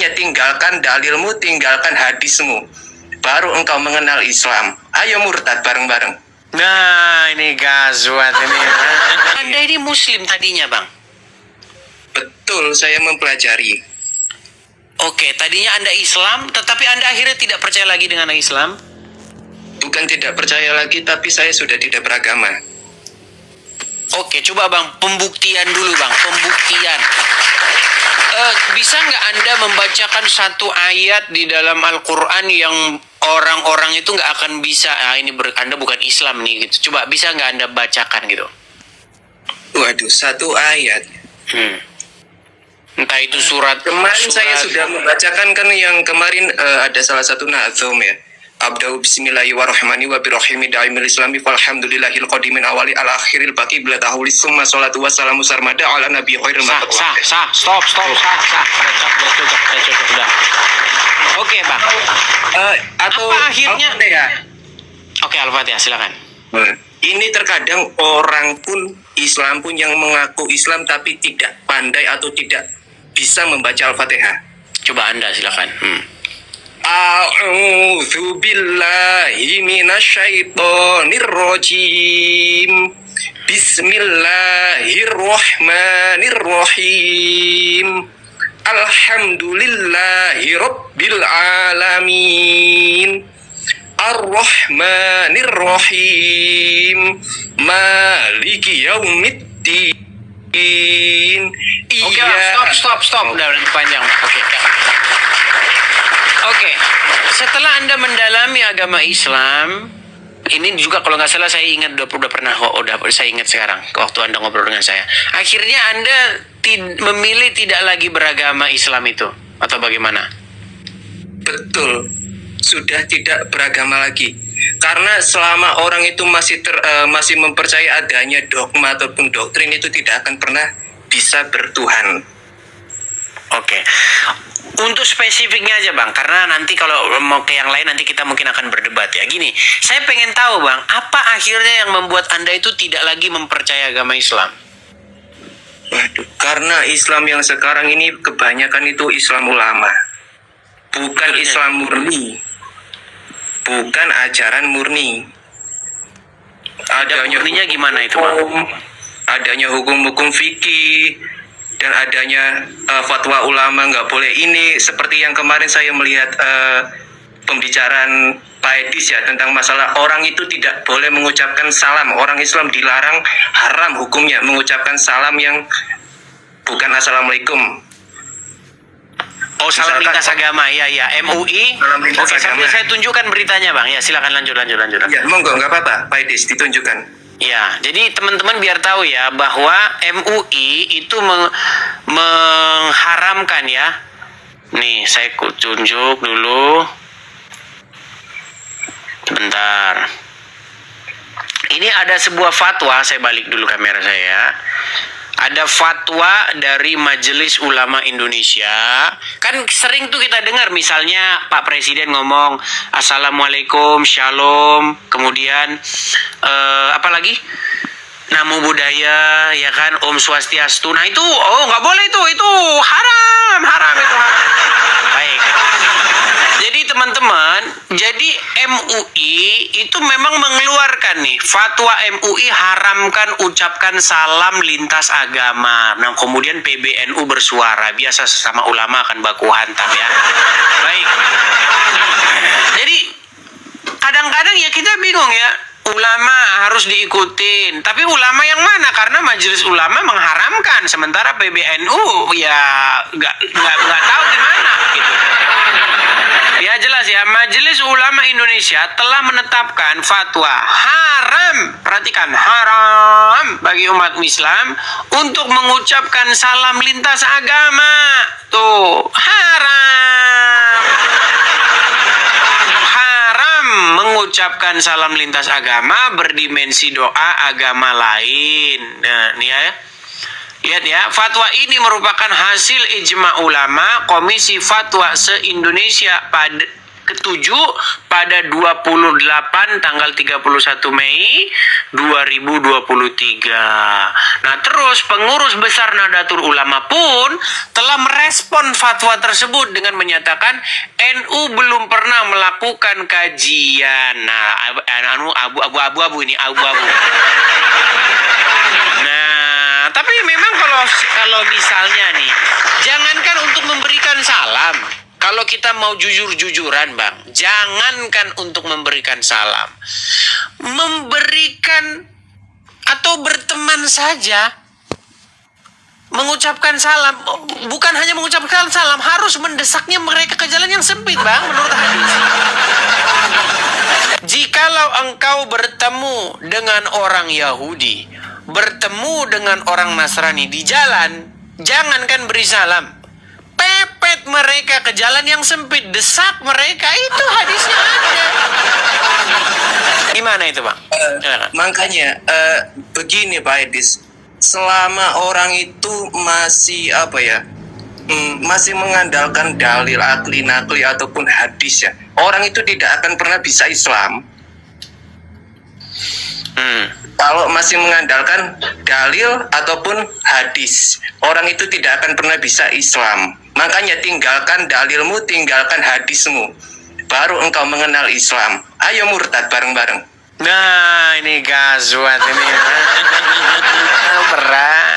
Makanya tinggalkan dalilmu, tinggalkan hadismu, baru engkau mengenal Islam. Ayo murtad bareng-bareng. Nah, ini gazwat ini. Anda ini Muslim tadinya, Bang? Betul, saya mempelajari. Oke, tadinya Anda Islam, tetapi Anda akhirnya tidak percaya lagi dengan Islam? Bukan tidak percaya lagi, tapi saya sudah tidak beragama. Oke, coba Bang, pembuktian dulu Bang, pembuktian. Bisa nggak Anda membacakan satu ayat di dalam Al-Quran yang orang-orang itu nggak akan bisa, Anda bukan Islam nih gitu. Coba bisa nggak Anda bacakan gitu? Waduh, satu ayat. Entah itu surat. Kemarin saya sudah membacakan kan yang kemarin ada salah satu nazom ya. Abda'u bismillahirrahmanirrahim da'imil islami falhamdulillahil qadimin awali al akhiril baqi bila tahulis summa salatu wassalamu sarmada ala nabi khairil maqbul. Stop. Udah. Oke, Bang. Atau apa akhirnya? Ya? Oke, Al-Fatihah, silakan. Ini terkadang orang pun Islam pun yang mengaku Islam tapi tidak pandai atau tidak bisa membaca Al-Fatihah. Coba Anda silakan. A'udzu billahi minasyaitonir rajim. Bismillahirrahmanirrahim. Alhamdulillahi rabbil alamin. Ar-Rahmanir-Rahim. Maliki yaumiddin. Oke, stop. Udah panjang. Oke. Setelah Anda mendalami agama Islam, ini juga kalau nggak salah saya ingat udah pernah saya ingat sekarang waktu Anda ngobrol dengan saya. Akhirnya Anda memilih tidak lagi beragama Islam itu atau bagaimana? Betul. Sudah tidak beragama lagi. Karena selama orang itu masih mempercayai adanya dogma ataupun doktrin, itu tidak akan pernah bisa bertuhan. Oke. Untuk spesifiknya aja Bang, karena nanti kalau mau ke yang lain nanti kita mungkin akan berdebat ya. Gini, saya pengen tahu Bang, apa akhirnya yang membuat Anda itu tidak lagi mempercayai agama Islam? Waduh, karena Islam yang sekarang ini kebanyakan itu Islam ulama. Bukan Islam murni. Bukan ajaran murni. Adanya murninya gimana itu Bang? Adanya hukum-hukum fikih dan adanya fatwa ulama nggak boleh ini, seperti yang kemarin saya melihat pembicaraan Pak Edis ya tentang masalah orang itu tidak boleh mengucapkan salam. Orang Islam dilarang, haram hukumnya mengucapkan salam yang bukan assalamualaikum. Oh, salam lintas agama, ya MUI. Oke, sambil saya tunjukkan beritanya Bang. Ya, silakan lanjut. Ya, monggo, nggak apa-apa, Pak Edis ditunjukkan. Ya, jadi teman-teman biar tahu ya bahwa MUI itu mengharamkan ya. Nih, saya tunjuk dulu. Bentar. Ini ada sebuah fatwa, saya balik dulu kamera saya. Ada fatwa dari Majelis Ulama Indonesia. Kan sering tuh kita dengar misalnya Pak Presiden ngomong Assalamualaikum, Shalom, kemudian apa lagi? Namo Buddhaya, ya kan, Om Swastiastu. Nah itu, nggak boleh itu haram itu. Baik. Jadi teman-teman, jadi MUI itu memang mengeluarkan nih fatwa MUI haramkan ucapkan salam lintas agama. Nah kemudian PBNU bersuara, biasa sesama ulama akan baku hantam ya. Baik. Jadi kadang-kadang ya kita bingung ya. Ulama harus diikutin, tapi ulama yang mana? Karena Majelis Ulama mengharamkan, sementara PBNU ya nggak tahu gimana gitu. Ya jelas ya, Majelis Ulama Indonesia telah menetapkan fatwa haram, perhatikan, haram bagi umat Islam untuk mengucapkan salam lintas agama. Tuh, haram mengucapkan salam lintas agama berdimensi doa agama lain. Nah, nih ya. Lihat ya, fatwa ini merupakan hasil ijma ulama Komisi Fatwa se-Indonesia ketujuh pada 28 tanggal 31 Mei 2023. Nah, terus pengurus besar Nahdlatul Ulama pun telah merespon fatwa tersebut dengan menyatakan NU belum pernah melakukan kajian. Nah, abu-abu ini abu-abu. Nah, tapi memang kalau misalnya nih, jangankan untuk memberikan salam. Kalau kita mau jujur-jujuran, Bang, jangankan untuk memberikan salam. Memberikan atau berteman saja, mengucapkan salam, bukan hanya mengucapkan salam, harus mendesaknya mereka ke jalan yang sempit, Bang, menurut hadis. Jikalau engkau bertemu dengan orang Yahudi, bertemu dengan orang Nasrani di jalan, jangankan beri salam, pepet mereka ke jalan yang sempit, desak mereka, itu hadisnya ada. Gimana itu, Bang? Makanya begini Pak Edis, selama orang itu masih masih mengandalkan dalil akli nakli ataupun hadis ya, orang itu tidak akan pernah bisa Islam. Kalau masih mengandalkan dalil ataupun hadis, orang itu tidak akan pernah bisa Islam. Makanya tinggalkan dalilmu, tinggalkan hadismu, baru engkau mengenal Islam. Ayo murtad bareng-bareng. Nah, ini gazwat ini. Berat.